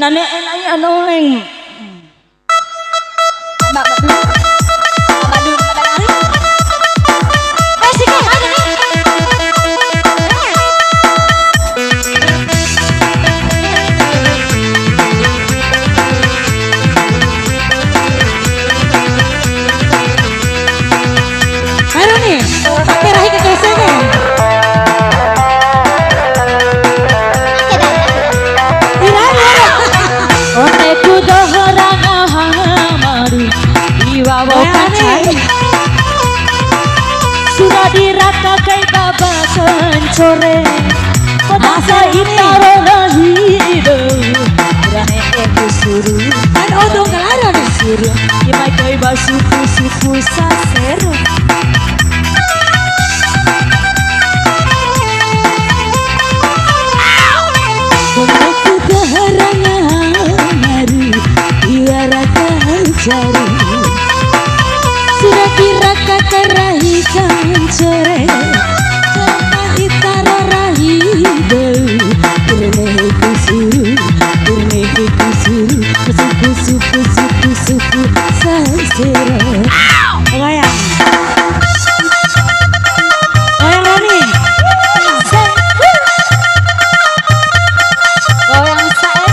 Nenek enaknya anoleng. Mbak sudah diraka kai baba kencore masa itaro lahido rane aku suruh kan odong kelara nih suruh imai kai basuku sasero aku keharangan hari iwaraka cari sudah diraka karahi kancore sama itaro rahido urne kusuru suku sasero goyang Roni goyang sae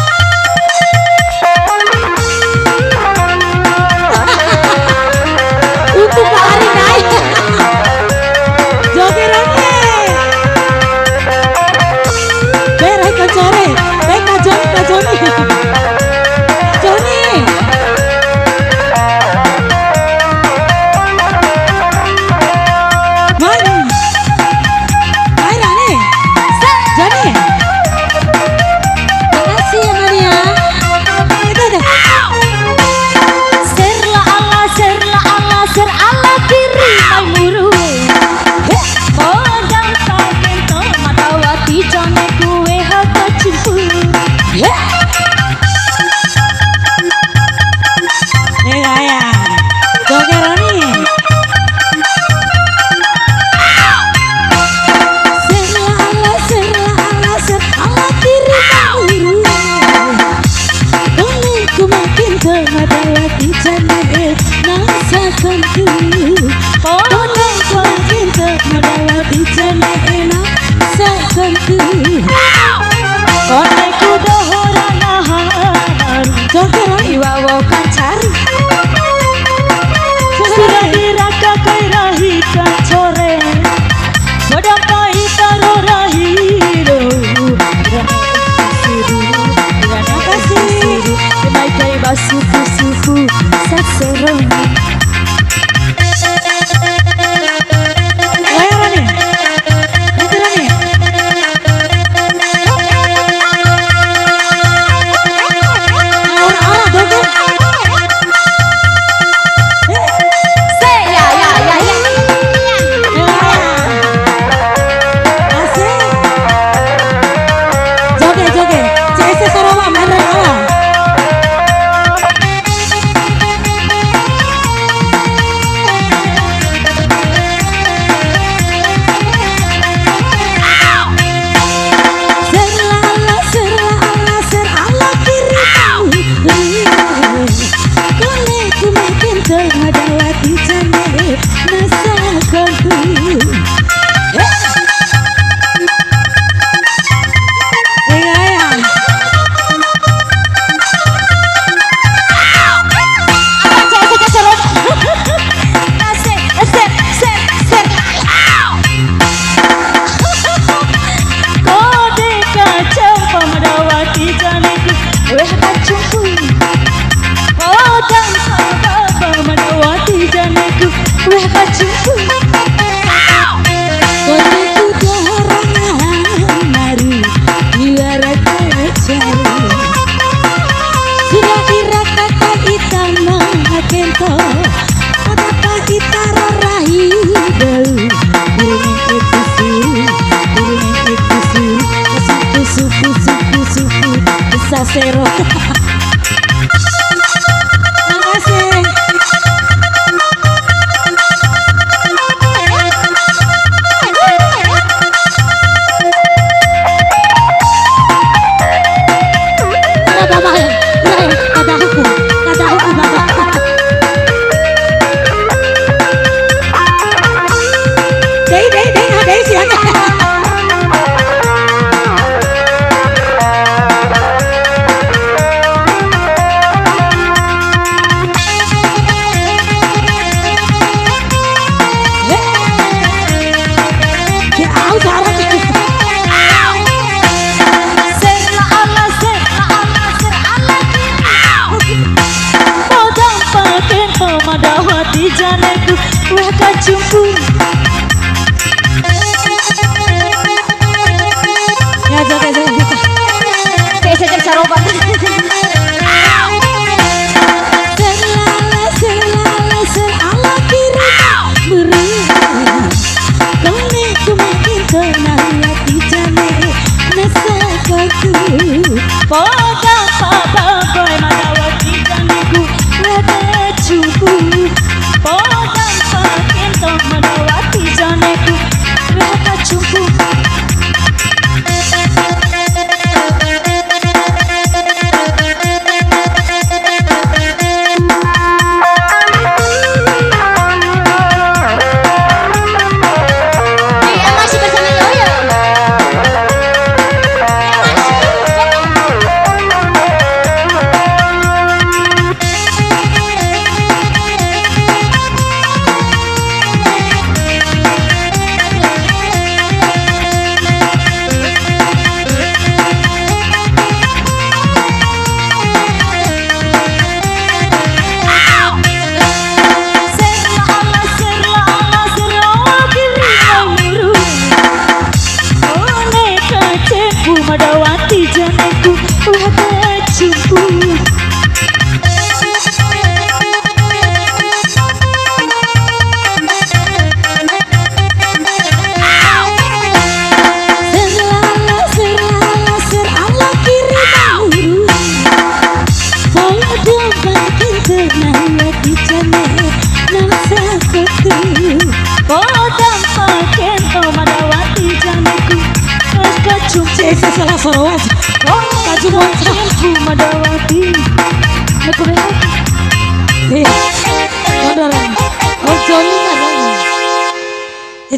untuk hari naik joget Roni berai kacore beka Joni sudah diraka kai rahi kacore modang kai taro rahido mai kai basuku sasero sasero makasih Mama Kata hukum bapak. Dei siang. Madawati janeku wah kacungku ya joget kayak saja sarobat serala serala kiri beri kau makin kenal hati jane nasaku podang pabagoy Madawati janeku wah kacungku podang pakin to Madawati janeku wah kacungku Madawati janeku wah kacungku serala kiri buru podang pakin kenal hati jane nasaku podang pakin to Madawati janeku saya salah sorowat. Oh, kaju moncaku Madawati. Aku benar. Saudara. Oh, Johnny kan.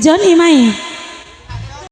Johnny mai.